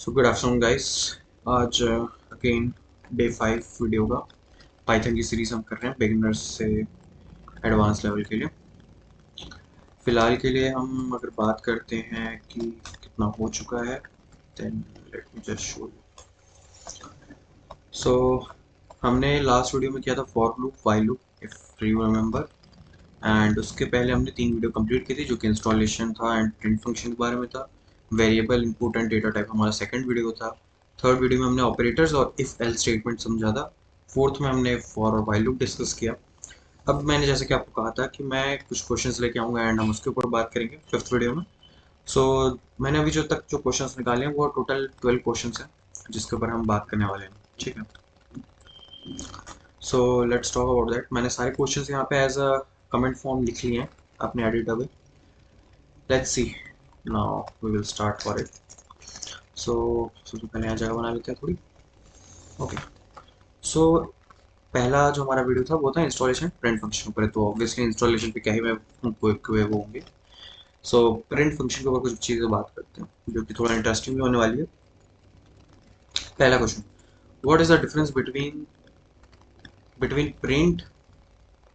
So good afternoon guys. आज again day 5 video का Python की सीरीज हम कर रहे हैं बिगिनर्स से एडवांस लेवल के लिए। फ़िलहाल के लिए हम अगर बात करते हैं कि कितना हो चुका है, then let me just show you. So हमने लास्ट वीडियो में किया था for loop, while loop, if you remember. And उसके पहले हमने 3 वीडियो कंप्लीट की थी जो कि इंस्टॉलेशन था एंड प्रिंट फंक्शन के बारे में था। Variable input and data type हमारा सेकंड वीडियो था। थर्ड वीडियो में हमने ऑपरेटर्स और इफ एल स्टेटमेंट समझा था। फोर्थ में हमने फॉर और व्हाइल लूप डिस्कस किया। अब मैंने जैसे कि आपको कहा था कि मैं कुछ क्वेश्चंस लेके आऊँगा एंड हम उसके ऊपर बात करेंगे फिफ्थ वीडियो में। सो मैंने अभी जो क्वेश्चंस निकाले हैं वो टोटल 12 क्वेश्चंस हैं जिसके ऊपर हम बात करने वाले हैं। ठीक है, so let's talk about that. मैंने सारे क्वेश्चंस यहाँ पे एज अ कमेंट फॉर्म लिख लिए हैं अपने एडिटर पे। Let's see, now we will start for it. So सबसे पहले यहाँ जगह बना लेते हैं थोड़ी। ओके, सो पहला जो हमारा वीडियो था वो था इंस्टॉलेशन प्रिंट फंक्शन ऊपर है, तो ऑब्वियसली इंस्टॉलेशन पे क्या ही मैं वो होंगे। सो प्रिंट फंक्शन के ऊपर कुछ चीज़ें बात करते हैं जो कि थोड़ा इंटरेस्टिंग भी होने वाली है। पहला question, what is the difference between between print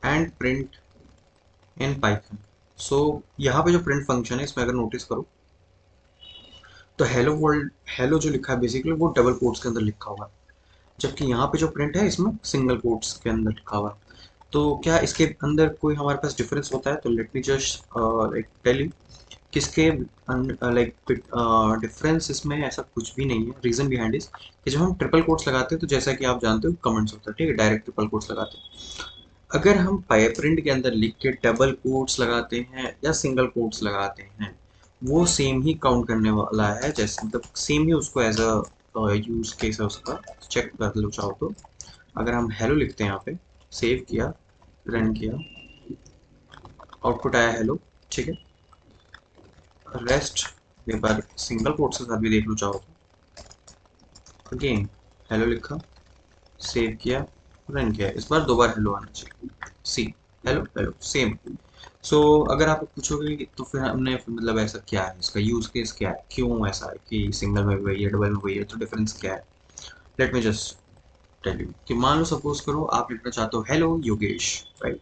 and print in Python. So यहाँ पे जो प्रिंट फंक्शन है इसमें अगर नोटिस करो तो हेलो वर्ल्ड, हेलो जो लिखा है बेसिकली वो डबल कोट्स के अंदर लिखा हुआ है, जबकि यहाँ पे जो प्रिंट है इसमें सिंगल कोट्स के अंदर लिखा हुआ है। तो क्या इसके अंदर कोई हमारे पास डिफरेंस होता है? तो let me just like tell you किसके लाइक डिफरेंस इसमें ऐसा कुछ भी नहीं है। रीजन बिहाइंड इज कि जब हम ट्रिपल कोट्स लगाते हैं तो जैसा कि आप जानते हो कमेंट्स होता है, ठीक है, डायरेक्ट ट्रिपल कोट्स लगाते हैं। अगर हम प्रिंट के अंदर लिख के डबल कोट्स लगाते हैं या सिंगल कोट्स लगाते हैं वो सेम ही काउंट करने वाला है, जैसे मतलब सेम ही उसको एज अ यूज केस है उसका। चेक कर लो चाहो तो। अगर हम हेलो लिखते हैं यहाँ पे, सेव किया, रन किया, आउटपुट आया हेलो, ठीक है। रेस्ट एक बार सिंगल कोट्स के साथ भी देख लो चाहो तो। अगेन हेलो लिखा, सेव किया, रन किया, इस बार दो बार हेलो आना चाहिए। सी, हेलो हेलो सेम। सो अगर आप पूछोगे कि तो फिर हमने मतलब ऐसा क्या है, इसका यूज केस क्या है, क्यों ऐसा है कि सिंगल में भी वही है डबल में वही है, तो डिफरेंस क्या है? Let me just tell you कि मान लो सपोज करो आप लिखना चाहते हो हेलो योगेश, राइट।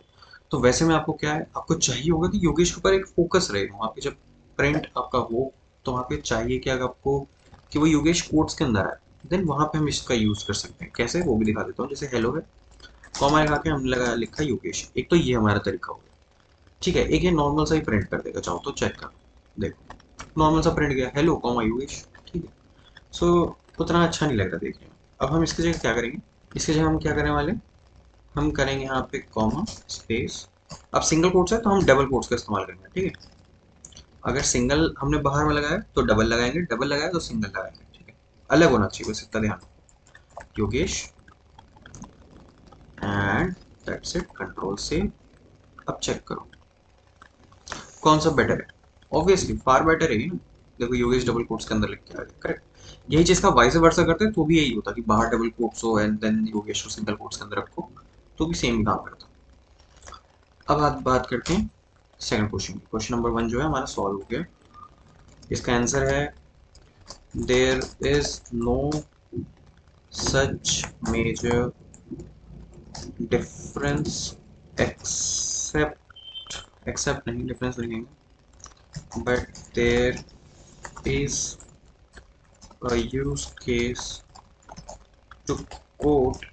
तो वैसे में आपको क्या है, आपको चाहिए होगा कि योगेश के ऊपर एक फोकस रहे वहाँ पे जब प्रिंट आपका हो, तो वहाँ पे चाहिए कि अगर आपको कि वो योगेश कोट्स के अंदर आए, देन वहाँ पे हम इसका यूज कर सकते हैं। कैसे वो भी दिखा देता हूँ। जैसे हेलो है, कॉमा लगा के हमने लगा लिखा योगेश, एक तो ये हमारा तरीका हो गया, ठीक है। एक ये नॉर्मल सा ही प्रिंट कर देगा, चाहो तो चेक कर देखो, नॉर्मल सा प्रिंट गया हेलो कॉमा योगेश, ठीक है। सो उतना अच्छा नहीं लग रहा देखने में। अब हम इसकी जगह क्या करेंगे, इसकी जगह हम क्या करने वाले, हम करेंगे यहाँ पे कॉमा स्पेस। अब सिंगल कोट्स है तो हम डबल कोट्स का इस्तेमाल करेंगे, ठीक है। अगर सिंगल हमने बाहर में लगाया तो डबल लगाएंगे, डबल लगाया तो सिंगल लगाएंगे, ठीक है। अलग होना चाहिए बस इतना ध्यान रखो। Yogesh and that's it, control से। अब चेक करो कौन सा बेटर है। ऑब्वियसली फार बेटर है ना। देखो योगेश डबल कोट्स के अंदर लिख के आ गया, करेक्ट। यही चीज का वाइस वर्सा करते तो भी यही होता कि बाहर डबल कोट्स हो एंड देन योगेश को सिंगल कोट्स के अंदर रखो, तो भी सेम काम करता। अब बात करते हैं सेकंड क्वेश्चन की। क्वेश्चन नंबर 1 जो है हमारा सॉल्व हो गया। इसका आंसर है there is no such major difference except, except नहीं डिफरेंस लिखेंगे, but there is a use case to quote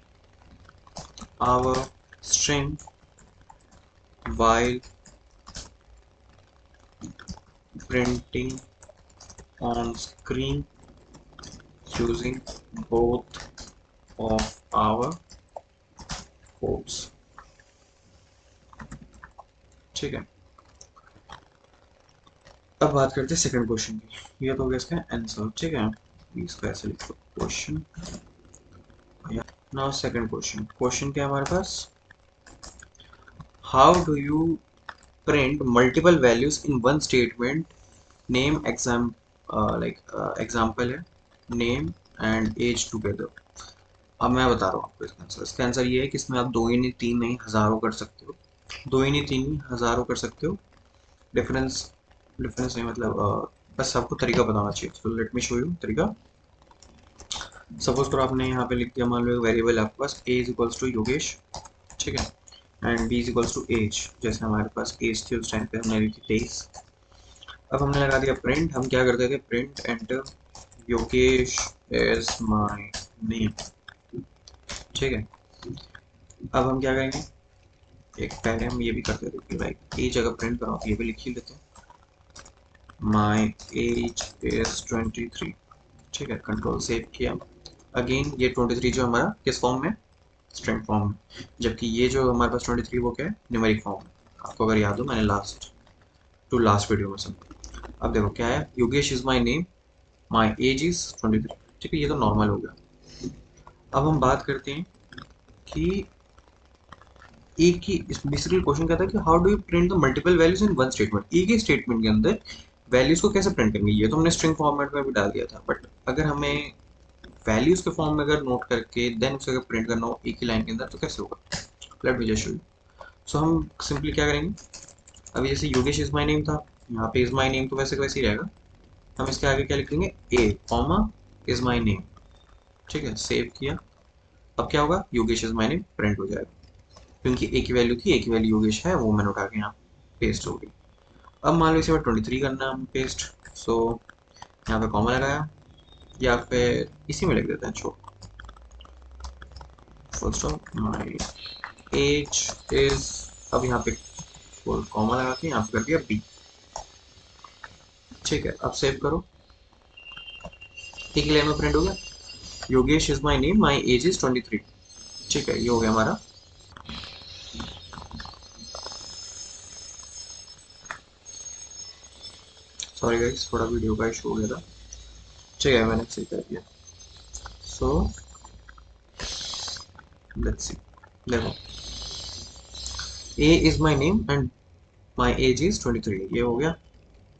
our string while printing on screen using both of our quotes, ठीक है। अब बात करते हैं सेकंड क्वेश्चन की। ये तो हो गया इसका आंसर, ठीक है। इसको ऐसे लिखो question. Now second question, question क्या है हमारे पास, how do you print multiple values in one statement, name exam example है name and age together। अब मैं बता रहा हूँ आपको इसका आंसर। इसका आंसर ये है कि इसमें आप दो ही नहीं, तीन नहीं, हजारों कर सकते हो। दो ही नहीं, तीन नहीं, हजारों कर सकते हो। डिफरेंस, डिफरेंस नहीं मतलब बस आपको तरीका बताना चाहिए। तो लेट मी शो यू तरीका। सपोज करो आपने यहाँ पे लिख दिया, मान लो एक वेरिएबल आपके पास a is equals to Yogesh, ठीक है, and b is equals to age, जैसे हमारे पास एज थी उस टाइम पे हमने लिखी 23। अब हमने लगा दिया प्रिंट, हम क्या करते थे, print enter Yogesh is my name, ठीक है। अब हम क्या करेंगे, एक पहले हम ये भी करते थे कि भाई एज अगर प्रिंट कराओ तो ये भी लिख ही लेते हैं, माय एज इज 23, ठीक है, कंट्रोल सेव किया। अगेन ये 23 जो हमारा किस फॉर्म में, स्ट्रिंग फॉर्म में, जबकि ये जो हमारे पास 23 वो क्या है, न्यूमेरिक फॉर्म में। आपको अगर याद हो मैंने लास्ट वीडियो में सब। अब देखो क्या है, Yogesh is my name, my age is 23, ठीक है, ये तो नॉर्मल हो गया। अब हम बात करते हैं कि एक ही, इस बेसिकली क्वेश्चन क्या था कि how do you print the multiple values in one statement, एक ही स्टेटमेंट के अंदर वैल्यूज को कैसे प्रिंट करेंगे। ये तो हमने स्ट्रिंग फॉर्मेट में भी डाल दिया था, बट अगर हमें वैल्यूज के फॉर्म में अगर नोट करके देन उसे अगर प्रिंट करना हो एक ही लाइन के अंदर तो कैसे होगा, let me just show you. So हम सिंपली क्या करेंगे, अभी जैसे योगेश इज माई नेम था, यहाँ पे इज माई नेम तो वैसे वैसे ही रहेगा, हम इसके आगे क्या लिखेंगे, ए कॉमा इज माई नेम, ठीक है, सेव किया। अब क्या होगा, Yogesh is my name print हो जाएगा, क्योंकि एक ही वैल्यू थी, एक ही वैल्यू योगेश है, वो मैंने उठा के यहाँ पेस्ट हो गई। अब मान लो इसे 23 करना है पेस्ट, सो यहाँ पे कॉमा लगाया, या फिर इसी में लिख देते हैं छोड़, full stop my age is, अब यहाँ पे फुल कॉमा लगा के यहाँ पे कर दिया बी, ठीक है। अब सेव करो, एक लाइन में प्रिंट हो गया, Yogesh is my name, my age is 23, ठीक है, ये हो गया हमारा। सॉरी गाइस, थोड़ा वीडियो का इशू हो गया था, ठीक है, मैंने सही कर दिया। सो लेट्स सी, देखो a is my name and my age is 23, ये हो गया।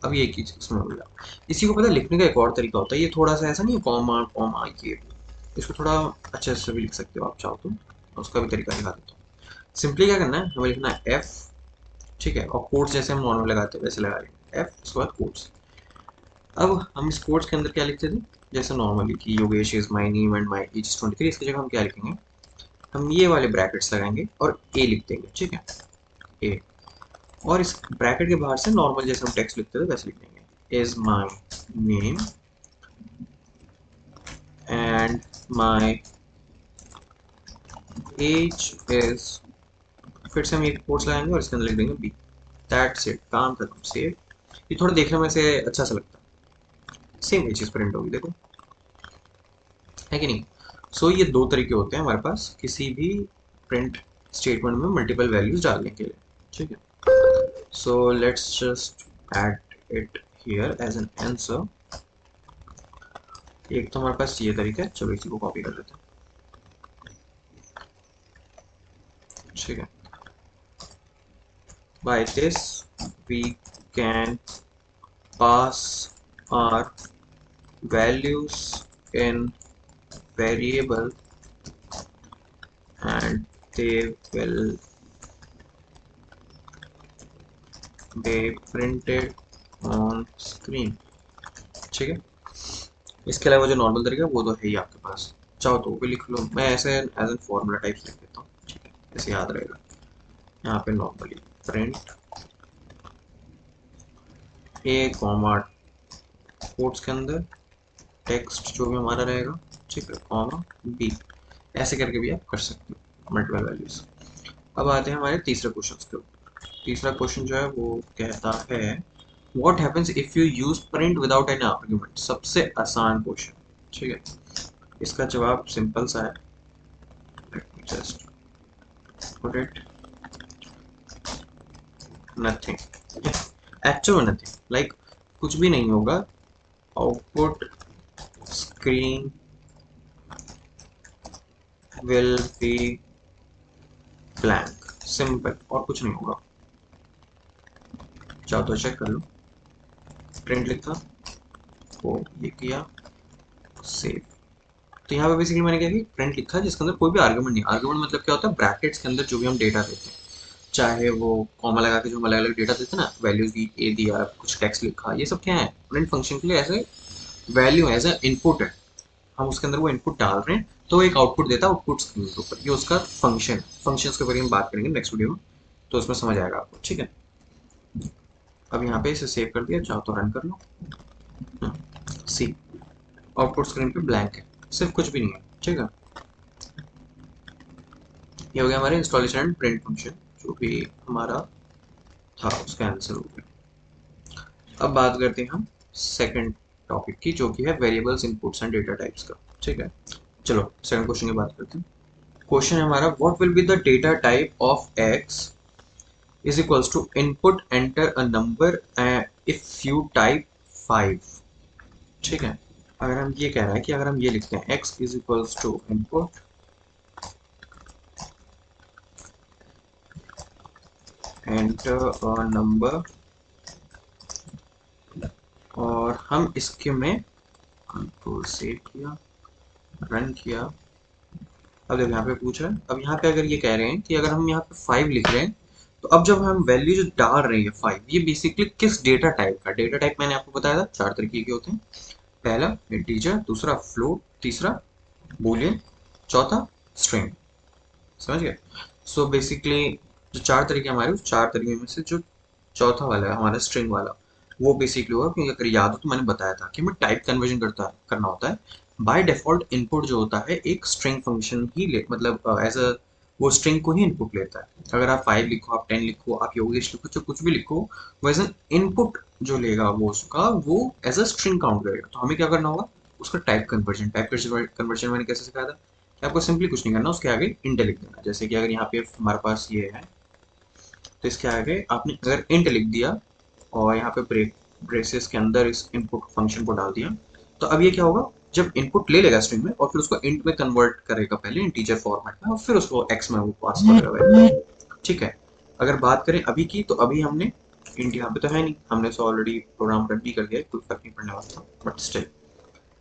अब ये एक ही इसमें हो गया। इसी को पता है लिखने का एक और तरीका होता है, ये थोड़ा सा ऐसा नहीं है कॉमा कॉमा, ये इसको थोड़ा अच्छे से भी लिख सकते हो आप चाहो तो, उसका भी तरीका दिखा देता हूँ। सिंपली क्या करना है, हमें लिखना है एफ, ठीक है, और कोट्स जैसे हम नॉर्मल लगाते हैं वैसे लगा लेंगे एफ, उसके बाद कोट्स। अब हम इस कोट्स के अंदर क्या लिखते थे, जैसे नॉर्मली कि Yogesh is my name and my as 23, इसकी जगह हम क्या लिखेंगे, हम ये वाले ब्रैकेट्स लगाएंगे और ए लिख देंगे, ठीक है, ए। और इस ब्रैकेट के बाहर से नॉर्मल जैसे हम टेक्स्ट लिखते थे वैसे लिख देंगे, is my name and my age is, फिर से हम एक कोट्स लगाएंगे और इसके अंदर लिख देंगे बी, दैट्स इट, काम खत्म, सेव। ये थोड़ा देखने में से अच्छा सा लगता है, सेम ये चीज़ प्रिंट होगी, देखो है कि नहीं। सो ये दो तरीके होते हैं हमारे पास किसी भी प्रिंट स्टेटमेंट में मल्टीपल वैल्यूज डालने के लिए, ठीक है। So let's just add it here as an answer. एक तो हमारे पास ये तरीका है, चलो इसी को कॉपी कर लेते हैं, ठीक है। By this we can pass our values in variable and they will be printed on screen, ठीक है। इसके अलावा जो नॉर्मल तरीका है वो तो है ही आपके पास, चाहो तो वो भी लिख लो, मैं ऐसे एज एन फॉर्मूला टाइप लिख देता हूँ, ठीक है, ऐसे याद रहेगा। यहाँ पे नॉर्मली प्रिंट ए कॉमा कोट्स के अंदर टेक्स्ट जो भी हमारा रहेगा, ठीक है, कॉमा बी, ऐसे करके भी आप कर सकते हो मल्टीपल वैल्यूज। अब आते हैं हमारे तीसरे क्वेश्चन के ऊपर। तीसरा क्वेश्चन जो है वो कहता है what happens if you use print without any argument, सबसे आसान क्वेश्चन, ठीक है। इसका जवाब सिंपल सा है, let me just put it, nothing, actual nothing, like कुछ भी नहीं होगा, output screen will be blank, simple, और कुछ नहीं होगा। चाहो तो चेक कर लो, प्रिंट लिखा, वो ये किया, सेव। तो यहाँ पे बेसिकली मैंने क्या किया, प्रिंट लिखा जिसके अंदर कोई भी आर्गुमेंट नहीं, आर्गुमेंट मतलब क्या होता है, ब्रैकेट्स के अंदर जो भी हम डेटा देते हैं, चाहे वो कॉमा लगा के जो हम अलग अलग डेटा देते हैं ना, वैल्यूज दी, ए दिया, कुछ टेक्स्ट लिखा, ये सब क्या है, प्रिंट फंक्शन के लिए ऐसे वैल्यू एज ए इनपुट है, हम उसके अंदर वो इनपुट डाल रहे हैं तो एक आउटपुट देता है आउटपुट स्क्रीन के ऊपर। ये उसका फंक्शन है। फंक्शंस के बारे में बात करेंगे नेक्स्ट वीडियो में, तो उसमें समझ आएगा आपको, ठीक है। अब यहाँ पे इसे सेव कर दिया, चाहो तो रन कर लो। सी आउटपुट स्क्रीन पे ब्लैंक है, सिर्फ कुछ भी नहीं है, ठीक है। ये हो गया हमारे इंस्टॉलेशन एंड प्रिंट फंक्शन, जो भी हमारा था उसका आंसर हो गया। अब बात करते हैं हम सेकंड टॉपिक की, जो कि है variables inputs and data types का, ठीक है। चलो सेकंड क्वेश्चन की बात करते हैं। क्वेश्चन है हमारा, what will be the data type of x is equals to input enter a number if you type 5, ठीक है। अगर हम ये कह रहा है कि अगर हम ये लिखते हैं x is equals to input enter a number, और हम इसके में कंट्रोल सेव किया, रन किया। अब जब यहाँ पे पूछ रहा है, अब यहाँ पे अगर ये कह रहे हैं कि अगर हम यहाँ पे 5 लिख रहे हैं, तो अब जब हम वैल्यू जो डाल रहे हैं 5, ये बेसिकली किस डेटा टाइप का, डेटा टाइप मैंने आपको बताया था 4 तरीके के होते हैं। पहला इंटीजर, दूसरा फ्लोट, तीसरा बूलियन, चौथा स्ट्रिंग, समझ गए। सो बेसिकली जो 4 तरीके हमारे, उस 4 तरीके में से जो चौथा वाला है हमारा स्ट्रिंग वाला, वो बेसिकली होगा, क्योंकि अगर याद हो तो मैंने बताया था कि हमें टाइप कन्वर्जन करना होता है। बाय डिफॉल्ट इनपुट जो होता है एक स्ट्रिंग फंक्शन ही ले, मतलब एज अ वो स्ट्रिंग को ही इनपुट लेता है। अगर आप 5 लिखो, आप 10 लिखो, आप योगेश लिखो, जो कुछ भी लिखो, वो एज एन इनपुट जो लेगा वो उसका वो एज अ स्ट्रिंग काउंट करेगा। तो हमें क्या करना होगा, उसका टाइप कन्वर्जन, मैंने कैसे सिखाया था कि आपको सिंपली कुछ नहीं करना, उसके आगे इंट लिख देना। जैसे कि अगर यहाँ पे हमारे पास ये है, तो इसके आगे आपने अगर इंट लिख दिया और यहाँ पे ब्रेसेस के अंदर इस इनपुट फंक्शन को डाल दिया, तो अब ये क्या होगा, जब इनपुट ले लेगा स्ट्रिंग में और फिर उसको इंट में कन्वर्ट करेगा पहले इंटीजर फॉर्मेट में, और फिर उसको एक्स में वो पास करेगा वैल्यू, ठीक है। अगर बात करें अभी की, तो अभी हमने इंट यहाँ पे तो है नहीं, हमने तो ऑलरेडी प्रोग्राम रन भी कर दिया है, कोई फर्क नहीं पड़ने वाला था, बट स्टिल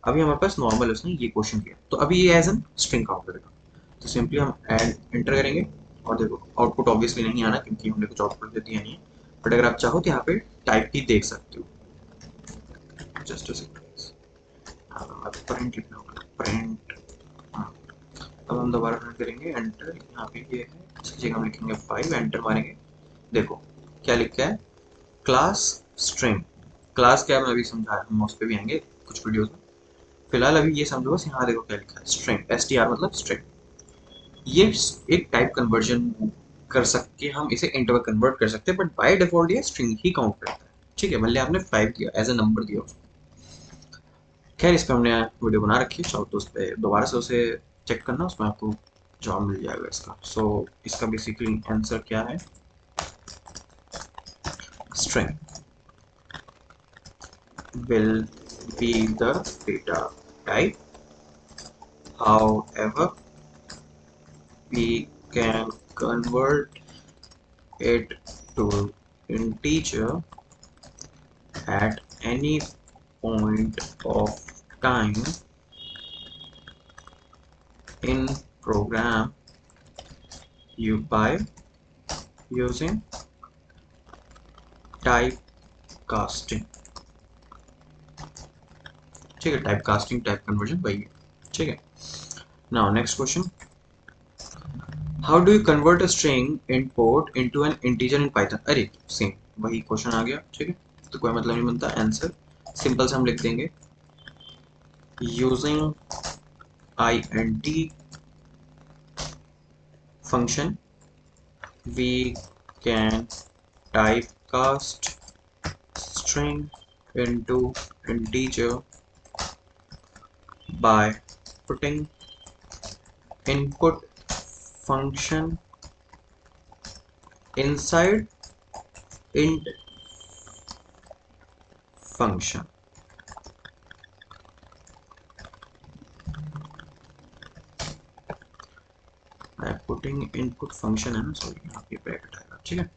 अभी हमारे पास नॉर्मल उसने ये क्वेश्चन किया, तो अभी ये एज एन स्ट्रिंग काउंट करेगा। तो सिंपली हम एड एंटर करेंगे, और देखो आउटपुट ऑब्वियसली नहीं आना, क्योंकि हमने कुछ आउटपुट दिया नहीं है। बट अगर आप चाहो तो यहाँ पे टाइप भी देख सकते हो। जस्ट अ सेकंड, प्रिंट लिखना होगा, प्रिंट। अब हम दोबारा रन करेंगे, एंटर, यहाँ पे ये है, इसकी जगह हम लिखेंगे 5, एंटर मारेंगे। देखो क्या लिखा है, क्लास स्ट्रिंग। क्लास क्या है मैं अभी समझा, हम उस पर भी आएंगे कुछ वीडियोस में। फिलहाल अभी ये समझो बस, यहाँ देखो क्या लिखा है, स्ट्रिंग, एस टी आर मतलब स्ट्रिंग। ये एक टाइप कन्वर्जन कर सकते, हम इसे इंट में कन्वर्ट कर सकते हैं, बट बाय डिफॉल्ट ये स्ट्रिंग ही काउंट करता है, ठीक है। भले आपने 5 दिया एज ए नंबर दिया उसको। खैर इस पे हमने वीडियो बना रखी है, चाहो तो उस पर दोबारा से उसे चेक करना, उसमें आपको जवाब मिल जाएगा इसका। सो इसका बेसिकली आंसर क्या है, string will be the data type. However, we can convert it to integer at any point of time in program you by using typecasting, ठीक है। टाइप कास्टिंग, टाइप कन्वर्जन वही है, ठीक है। Now next question, how do you convert a string input into an integer in Python. अरे same वही question आ गया, ठीक है। तो कोई मतलब नहीं बनता, आंसर सिंपल से हम लिख देंगे, using int function we can typecast string into integer by putting input function inside int function। Putting input function है ना, सॉरी यहाँ पे ब्रैकेट आएगा, ठीक है।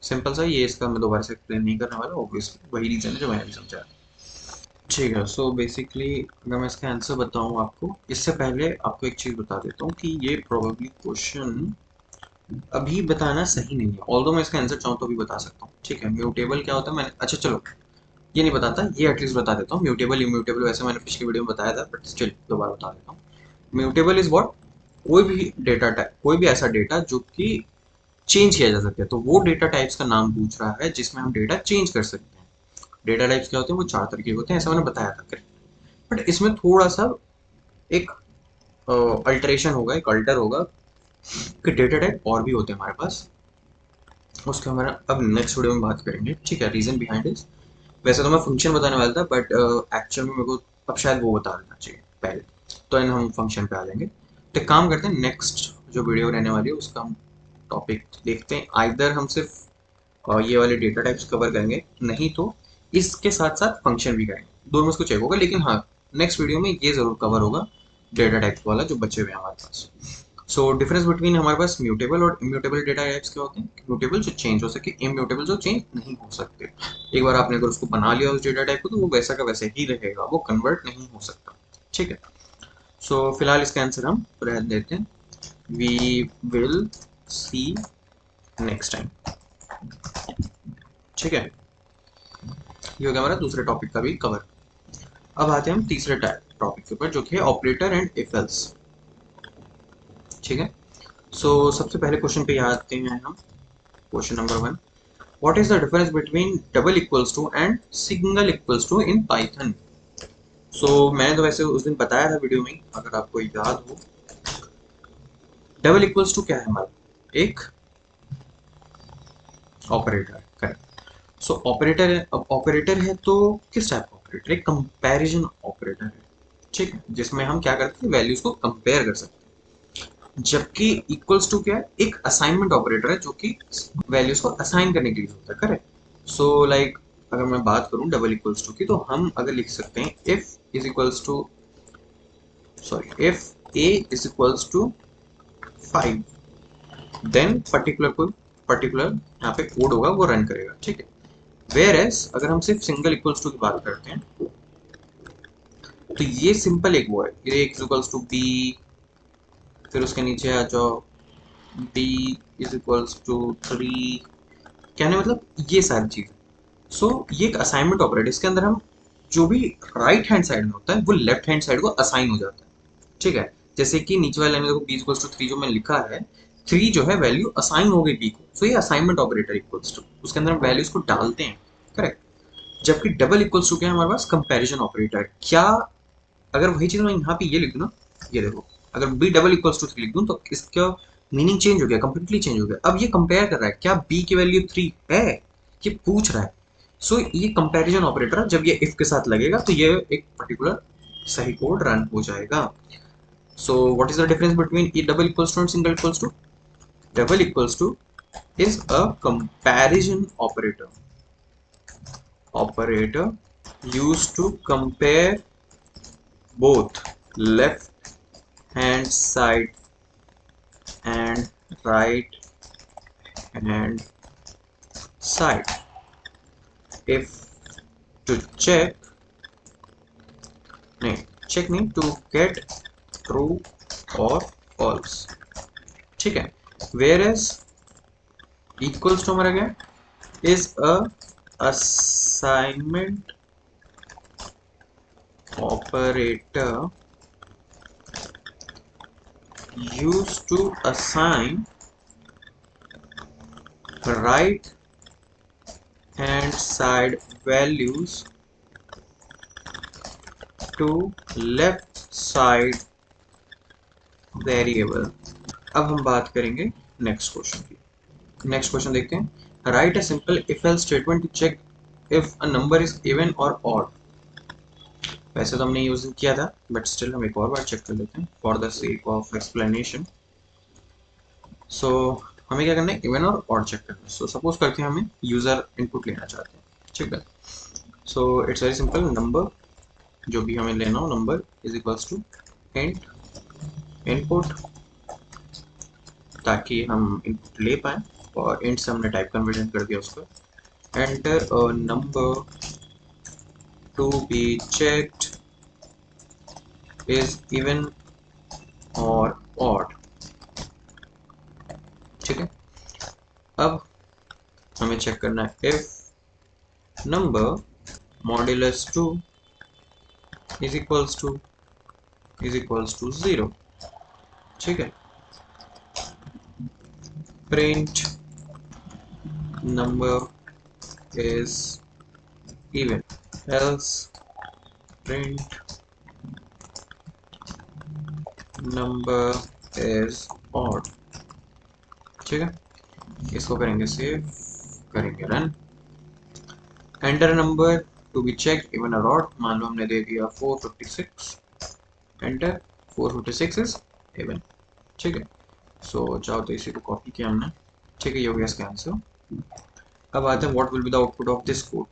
सिंपल सा ये, इसका मैं दोबारा से एक्सप्लेन नहीं करने वाला, ऑब्वियसली वही रीजन है जो मैंने भी समझाया, ठीक है। सो बेसिकली अगर मैं इसका आंसर बताऊं आपको, इससे पहले आपको एक चीज़ बता देता हूँ कि ये प्रोबेबली क्वेश्चन अभी बताना सही नहीं है, ऑल्दो मैं इसका आंसर चाहूँ तो भी बता सकता हूँ, ठीक है। म्यूटेबल क्या होता है, मैंने, अच्छा चलो ये नहीं बताता, ये एटलीस्ट बता देता हूँ। म्यूटेबल इम्यूटेबल वैसे मैंने पिछली वीडियो में बताया था, बट स्टिल दोबारा बता देता हूँ। म्यूटेबल इज व्हाट, कोई भी डेटा टाइप, कोई भी ऐसा डेटा जो कि चेंज किया जा सकता है, तो वो डेटा टाइप्स का नाम पूछ रहा है जिसमें हम डेटा चेंज कर सकते हैं। डेटा टाइप्स क्या होते हैं, वो 4 तरह के होते हैं, ऐसा मैंने बताया था। बट इसमें थोड़ा सा एक अल्टरेशन होगा, एक अल्टर होगा कि डेटा टाइप और भी होते हैं हमारे पास। उसके हमारा अब नेक्स्ट वीडियो में बात करेंगे, ठीक है। रीजन बिहाइंड इज, वैसे तो मैं फंक्शन बताने वाला था, बट एक्चुअल में मेरे को अब शायद वो बता देना चाहिए पहले, तो इन हम फंक्शन पे आ जाएंगे। तो एक काम करते हैं, नेक्स्ट जो वीडियो रहने वाली है उसका हम टॉपिक देखते हैं। आइदर हम सिर्फ ये वाले डेटा टाइप्स कवर करेंगे, नहीं तो इसके साथ साथ फंक्शन भी करेंगे, दोनों में से कुछ एक होगा। लेकिन हाँ, नेक्स्ट वीडियो में ये जरूर कवर होगा, डेटा टाइप्स वाला जो बचे हुए हैं हमारे पास। सो डिफरेंस बिटवीन हमारे पास म्यूटेबल और इम्यूटेबल डेटा टाइप्स क्या होते हैं? म्यूटेबल जो चेंज हो सके, इम्यूटेबल जो चेंज नहीं हो सकते। एक बार आपने अगर उसको बना लिया उस डेटा टाइप को, तो वो वैसा का वैसे ही रहेगा, वो कन्वर्ट नहीं हो सकता, ठीक है। सो फिलहाल इसका आंसर हम रह देते हैं, we will see next time, ठीक है। ये हो गया हमारा दूसरे टॉपिक का भी कवर। अब आते हैं हम तीसरे टॉपिक के ऊपर, जो कि है ऑपरेटर एंड इफ एल्स, ठीक है। सो सबसे पहले क्वेश्चन पे यहाँ आते हैं हम। Question number 1, what is the difference between double equals to and single equals to in Python? So मैंने तो वैसे उस दिन बताया था वीडियो में, अगर आपको याद हो। डबल इक्वल्स टू क्या है हमारा? एक ऑपरेटर है, करेक्ट। सो ऑपरेटर है, अब ऑपरेटर है तो किस टाइप का ऑपरेटर? एक कंपैरिजन ऑपरेटर है, ठीक है, जिसमें हम क्या करते हैं, वैल्यूज को कंपेयर कर सकते हैं। जबकि इक्वल्स टू क्या है? एक असाइनमेंट ऑपरेटर है, जो कि वैल्यूज को असाइन करने के लिए होता है, करेक्ट। सो लाइक अगर मैं बात करूं डबल इक्वल्स टू की, तो हम अगर लिख सकते हैं if is equals to, sorry, if a is equals to 5, then particular कोई पर्टिकुलर यहाँ पे कोड होगा, वो रन करेगा, ठीक है। वेयर एज अगर हम सिर्फ सिंगल इक्वल्स टू की बात करते हैं, तो ये सिंपल एक वो है, ये इक्वल्स टू बी, फिर उसके नीचे आ जाओ, बी इज इक्वल्स टू 3, कहने मतलब ये सारी चीज़। सो ये एक असाइनमेंट ऑपरेटर, इसके अंदर हम जो भी राइट हैंड साइड में होता है वो लेफ्ट हैंड साइड को असाइन हो जाता है, ठीक है। जैसे कि नीचे वाले में देखो बी इक्वल्स टू 3 जो मैंने लिखा है, 3 जो है वैल्यू असाइन हो गई बी को, सो ये असाइनमेंट ऑपरेटर इक्वल्स टू, उसके अंदर हम वैल्यूज को डालते हैं, करेक्ट। जबकि डबल इक्वल्स टू क्या है हमारे पास? Comparison operator. क्या अगर वही चीज मैं यहाँ पे ये लिख दूँ ना, ये देखो, अगर बी डबल इक्वल्स टू 3 लिख दूँ तो इसका मीनिंग चेंज हो गया, कंप्लीटली चेंज हो गया। अब ये कंपेयर कर रहा है, क्या बी की वैल्यू 3 है, ये पूछ रहा है। सो ये कंपैरिजन ऑपरेटर जब ये इफ के साथ लगेगा तो ये एक पर्टिकुलर सही कोड रन हो जाएगा। So what is the difference between a double equals to and single equals to? Double equals to is a comparison operator used to compare both left hand side and right hand side if to check, नहीं to get true or false, ठीक है। whereas equals to हमारा क्या is a assignment operator used to assign right hand side values to left side variable। अब हम बात करेंगे next question की। नेक्स्ट क्वेश्चन देखते हैं, write a simple if else statement to check if a number is even और odd. वैसे तो हमने यूज किया था, बट स्टिल हम एक और बार चेक कर लेते हैं for the sake of explanation. So हमें क्या करना है, इवन और ऑड चेक करना है। सो सपोज करते हैं हमें यूजर इनपुट लेना चाहते हैं, ठीक है। So it's very simple, number जो भी हमें लेना हो, number is equals to int input, ताकि हम इनपुट ले पाए, और इंट से हमने टाइप कन्वर्जन कर दिया उसका। Enter a number to be checked is even और ऑड, ठीक है। अब हमें चेक करना है if number modulus 2 is equals to 0। ठीक है, print number is even, else print number is odd. ठीक है, इसको करेंगे सेव, करेंगे run. Enter number to be check even और ऑड, मान लो हमने दे दिया 456, एंटर 456 इज इवन। ठीक है, सो चाहो तो इसी को कॉपी किया हमने। ठीक है, ये हो गया इसका आंसर। अब आते हैं what will be the output of this code,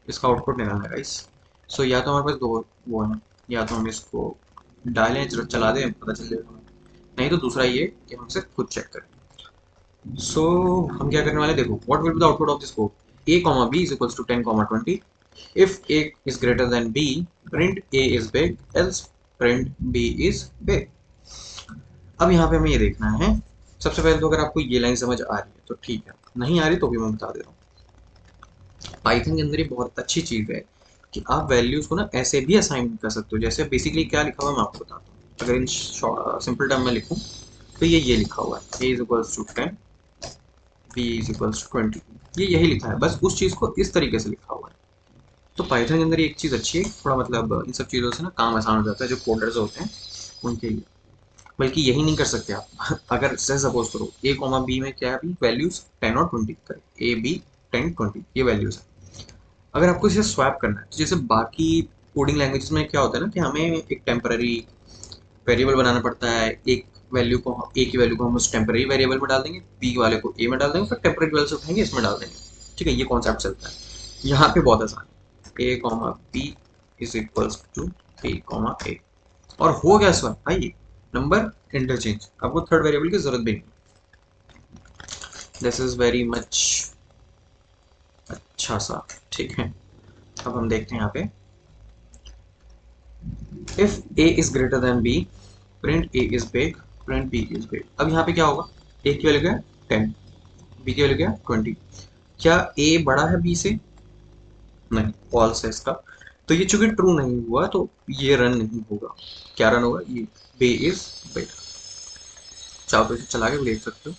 इसका आउटपुट निकालना है गाइस। सो या तो हमारे पास दो वो है, या तो हम इसको डालें चला दें पता चल जाएगा, नहीं तो दूसरा ये कि हम इसे खुद चेक करें। सो हम क्या करने वाले, देखो what will be the output of this code, a comma b is equals to 10 comma 20, if a is greater than b print a is big, else print b is big। अब यहाँ पे हमें ये देखना है, सबसे पहले तो अगर आपको ये लाइन समझ आ रही है तो ठीक है, नहीं आ रही तो भी मैं बता दे रहा हूँ। पाइथन के अंदर ये बहुत अच्छी चीज़ है कि आप वैल्यूज को ना ऐसे भी असाइन कर सकते हो, जैसे बेसिकली क्या लिखा हुआ है मैं आपको बताता हूँ। अगर इन सिंपल टर्म में लिखूँ तो ये लिखा हुआ है a is equals to 10, b is equals to 20, ये यही लिखा है, बस उस चीज़ को इस तरीके से लिखा हुआ है। तो पाइथन के अंदर एक चीज़ अच्छी है, थोड़ा मतलब इन सब चीज़ों से ना काम आसान हो जाता है जो कोडर्स होते हैं उनके लिए। बल्कि यही नहीं कर सकते आप अगर से सपोज करो a कॉमा बी में क्या है अभी वैल्यूज 10 और 20 करें, a b 10 20 ये वैल्यूज है। अगर आपको इसे स्वैप करना है तो जैसे बाकी कोडिंग लैंग्वेजेस में क्या होता है ना कि हमें एक टेम्पररी वेरिएबल बनाना पड़ता है, एक वैल्यू को a की वैल्यू को हम उस टेम्पररी वेरिएबल में डाल देंगे, b वाले को a में डाल देंगे, फिर टेम्पररी वैल्यू से उठाएंगे इसमें डाल देंगे। ठीक है, ये कॉन्सेप्ट चलता है। यहाँ पे बहुत आसान है, a comma b is equals to b comma a, और हो गया स्वैप भाई, नंबर इंटरचेंज, आपको थर्ड वेरिएबल की जरूरत भी नहीं। दिस इज वेरी मच अच्छा सा। ठीक है, अब हम देखते हैं यहाँ पे if a is greater then b print a is big print b is big. अब यहाँ पे क्या होगा, a की वैल्यू क्या है 10, b की वैल्यू क्या है 20, क्या a बड़ा है b से, नहीं, फॉल्स है इसका। तो ये चूंकि ट्रू नहीं हुआ तो ये रन नहीं होगा। क्या रन होगा, ये b इज बिग। चाहो तो इसे चला के भी देख सकते हो।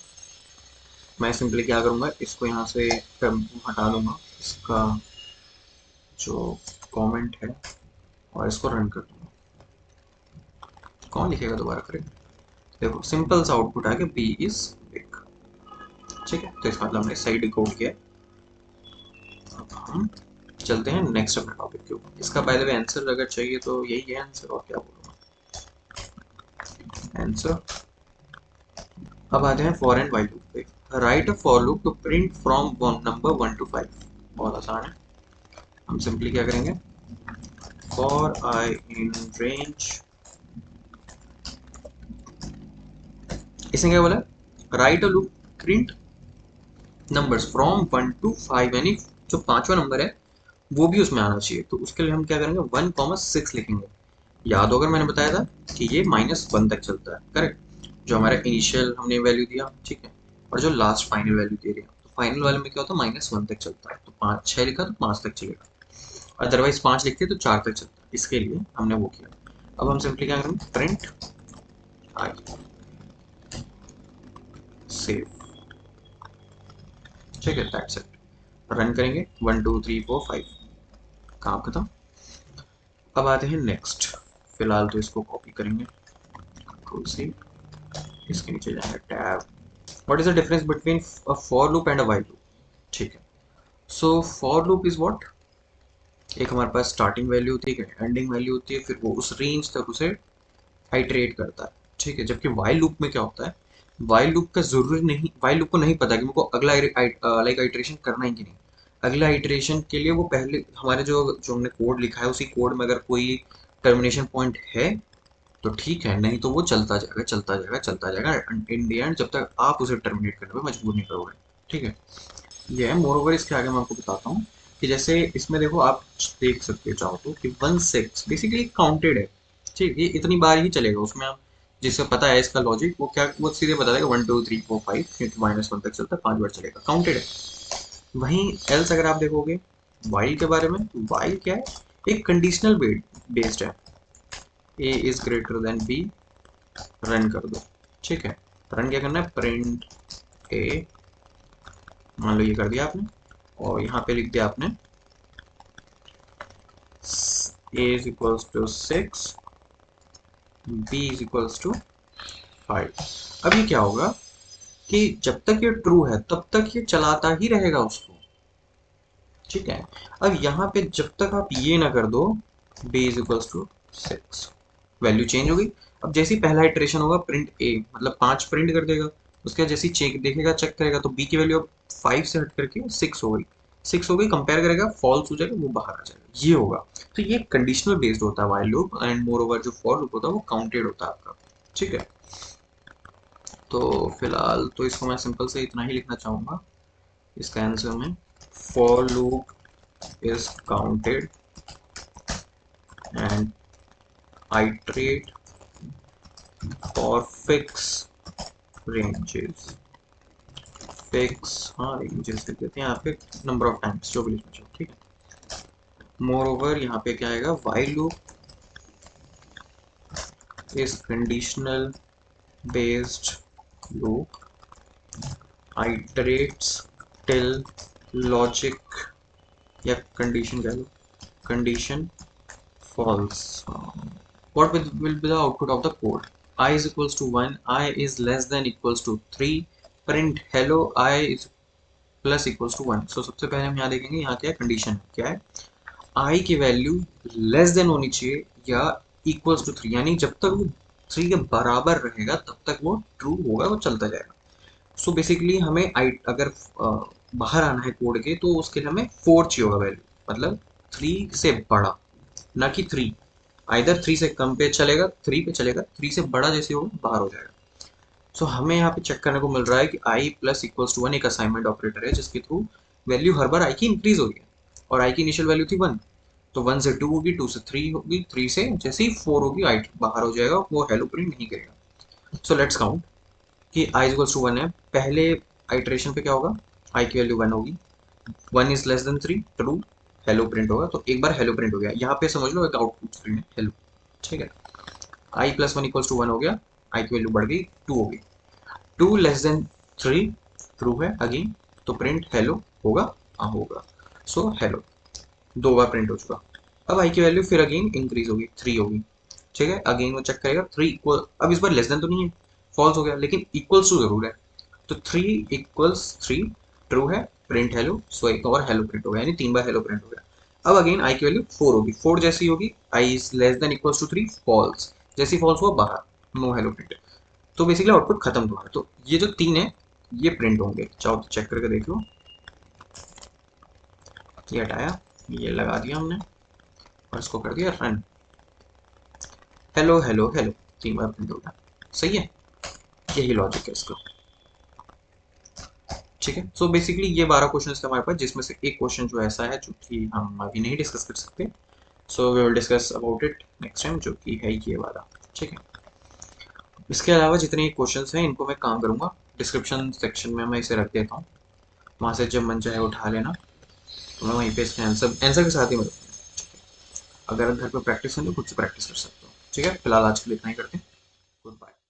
मैं सिंपली क्या करूँगा, इसको यहाँ से हटा दूंगा इसका जो कमेंट है और इसको रन कर दूंगा। कौन लिखेगा दोबारा करें, देखो सिंपल सा आउटपुट आ गया बी इज बिग। ठीक है, तो इसका मतलब हमने सही डिकोड किया। अब हम चलते हैं नेक्स्ट अपने टॉपिक के ऊपर। इसका बाय द वे आंसर अगर चाहिए तो यही है आंसर, और क्या बोलूँगा आंसर। अब आते हैं फॉर एंड व्हाइल लूप पे। Write a for loop to print from number 1 to 5। बहुत आसान है, हम सिंपली क्या करेंगे, फॉर आई इन रेंज, इसने क्या बोला, right a loop print numbers from 1 to 5, यानी जो पांचवा नंबर है वो भी उसमें आना चाहिए। तो उसके लिए हम क्या करेंगे 1,6 लिखेंगे। याद होगा मैंने बताया था कि ये -1 तक चलता है, करेक्ट, जो हमारा इनिशियल हमने वैल्यू दिया, ठीक है, और जो लास्ट फाइनल वैल्यू दे रही है। तो फाइनल वाले में क्या होता है -1 तक चलता है, तो 5 6 लिखा तो 5 तक चलेगा, अदरवाइज 5 लिखते तो 4 तक चलता है, इसके लिए हमने वो किया। अब हम सिंपली क्या करेंगे, प्रिंट आई सेव। ठीक है, दैट्स इट, रन करेंगे 1 2 3 4 5, काम खत्म। अब आते हैं नेक्स्ट, फिलहाल तो इसको कॉपी करेंगे, कंट्रोल सी, इसके नीचे जाएंगे tab. What is the difference between a for loop and a while loop. ठीक है, so for loop is what, एक हमारे पास स्टार्टिंग वैल्यू होती है, एंडिंग वैल्यू होती है, फिर वो उस रेंज तक उसे आइटरेट करता है। ठीक है, जबकि व्हाइल लूप में क्या होता है, व्हाइल लूप का जरूरी नहीं, व्हाइल लूप को नहीं पता कि मुझको अगला लाइक आइटरेशन करना है कि नहीं। अगला आइटरेशन के लिए वो पहले हमारे जो जो हमने कोड लिखा है उसी कोड में अगर कोई टर्मिनेशन पॉइंट है तो ठीक है, नहीं तो वो चलता जाएगा चलता जाएगा चलता जाएगा इन दी एंड, जब तक आप उसे टर्मिनेट करने पे मजबूर नहीं करोगे। ठीक है, ये है। मोर ओवर इसके आगे मैं आपको बताता हूँ कि जैसे इसमें देखो आप देख सकते हो चाहो तो कि 1/6 बेसिकली काउंटेड है। ठीक, ये इतनी बार ही चलेगा, उसमें आप जिसे पता है इसका लॉजिक वो क्या, वो सीधे बता देगा 1 2 3 4 5 क्योंकि -1 तक चलता है, 5 बार चलेगा, काउंटेड है। वहीं एल्स अगर आप देखोगे वाइल के बारे में, वाइल क्या है, एक कंडीशनल बेस्ड है। A is greater than b, run कर दो। ठीक है, रन क्या करना है, प्रिंट ए, मान लो ये कर दिया आपने, और यहाँ पे लिख दिया आपने a is equals to 6, b is equals to 5। अब ये क्या होगा कि जब तक ये ट्रू है तब तक ये चलाता ही रहेगा उसको। ठीक है, अब यहाँ पे जब तक आप ये ना कर दो b is equals to 6, value change होगी। अब जैसे ही पहला इटरेशन होगा प्रिंट ए, मतलब 5 प्रिंट कर देगा, उसके बाद जैसे ही चेक देखेगा, चेक करेगा, तो बी की वैल्यू अब 5 से हट करके 6 हो गई, 6 हो गई, कंपेयर करेगा, फॉल्स हो जाएगा, वो बाहर आ जाएगा, ये होगा। तो ये कंडीशनल बेस्ड होता है while loop, and more over जो फॉर लूप होता है वो काउंटेड होता है आपका। ठीक है, तो फिलहाल तो इसको मैं सिंपल से इतना ही लिखना चाहूँगा इसका आंसर में, for loop is counted and iterate और फिक्स रेंजेस, फिक्स, हाँ रेंजेस लिख देते हैं यहाँ पे, नंबर ऑफ टाइम्स जो भी लिखना चाहिए। ठीक है, मोर ओवर यहाँ पे क्या आएगा, while loop is conditional based loop, iterates till logic या कंडीशन कह लो, condition false। What will be the output of the code? I is equals to 1, I is less than equals to 3, print hello I is plus equals to 1। so सबसे पहले हम यहाँ देखेंगे यहाँ क्या है, कंडीशन क्या है, I की वैल्यू लेस देन होनी चाहिए या इक्वल्स टू 3, यानी जब तक वो 3 के बराबर रहेगा तब तक वो ट्रू होगा, वो चलता जाएगा। सो बेसिकली हमें अगर बाहर आना है कोड के, तो उसके लिए हमें 4 चाहिए होगा वैल्यू, मतलब 3 से बड़ा, ना कि 3। आइदर 3 से कम पे चलेगा, 3 पे चलेगा, 3 से बड़ा जैसे होगा बाहर हो जाएगा। सो हमें यहाँ पे चेक करने को मिल रहा है कि आई प्लस इक्वल्स टू 1 एक असाइनमेंट ऑपरेटर है, जिसके थ्रू वैल्यू हर बार आई की इंक्रीज हो रही है, और आई की इनिशियल वैल्यू थी 1, तो 1 से 2 होगी, 2 से 3 होगी, 3 से जैसे ही 4 होगी आई बाहर हो जाएगा, वो हेलो प्रिंट नहीं करेगा। सो लेट्स काउंट कि आई इक्वल्स टू 1 है, पहले आइट्रेशन पे क्या होगा, आई की वैल्यू 1 होगी, 1 is less then 3, true, hello print होगा, तो एक बार हेलो प्रिंट हो गया, यहाँ पे समझ लो एक आउटपुट स्क्रीन है हेलो। ठीक है, आई प्लस 1 इक्वल्स टू 1 हो गया, आई की वैल्यू बढ़ गई, 2 हो गई, 2 लेस देन 3 ट्रू है अगेन, तो प्रिंट हेलो होगा, हाँ होगा। सो हेलो 2 बार प्रिंट हो चुका। अब आई की वैल्यू फिर अगेन इंक्रीज होगी, 3 होगी। ठीक है, अगेन वो चेक करेगा 3 इक्वल, अब इस बार लेस देन तो नहीं है, फॉल्स हो गया, लेकिन इक्वल्स टू जरूर है, तो 3 इक्वल्स 3 ट्रू है, प्रिंट हेलो, सो एक और हेलो प्रिंट हो गया, यानी 3 बार हेलो प्रिंट हो गया। अब अगेन आई की वैल्यू 4 होगी, 4 जैसी होगी, i is less than equals to 3, false, जैसी फॉल्स हुआ बाहर, नो हेलो प्रिंट। तो बेसिकली आउटपुट खत्म हुआ है, तो ये जो 3 है ये प्रिंट होंगे, चाहो तो चेक करके देख लो, ये हटाया, ये लगा दिया हमने, और इसको कर दिया रन, हेलो हेलो हेलो, 3 बार प्रिंट हो गया। सही है, यही लॉजिक है इसका। ठीक है, सो बेसिकली ये 12 क्वेश्चन थे हमारे पास, जिसमें से एक क्वेश्चन जो ऐसा है जो कि हम अभी नहीं डिस्कस कर सकते, so we will discuss about it next time, जो कि है ये वाला। ठीक है, इसके अलावा जितने क्वेश्चंस हैं इनको मैं काम करूंगा, डिस्क्रिप्शन सेक्शन में मैं इसे रख देता हूँ, वहाँ से जब मन चाहे उठा लेना, तो मैं वहीं पे इसके आंसर आंसर के साथ ही मैं रखूँगा। अगर घर पे प्रैक्टिस करनी, खुद से प्रैक्टिस कर सकते हो। ठीक है, फिलहाल आज के लिए इतना ही करते हैं, गुड बाय।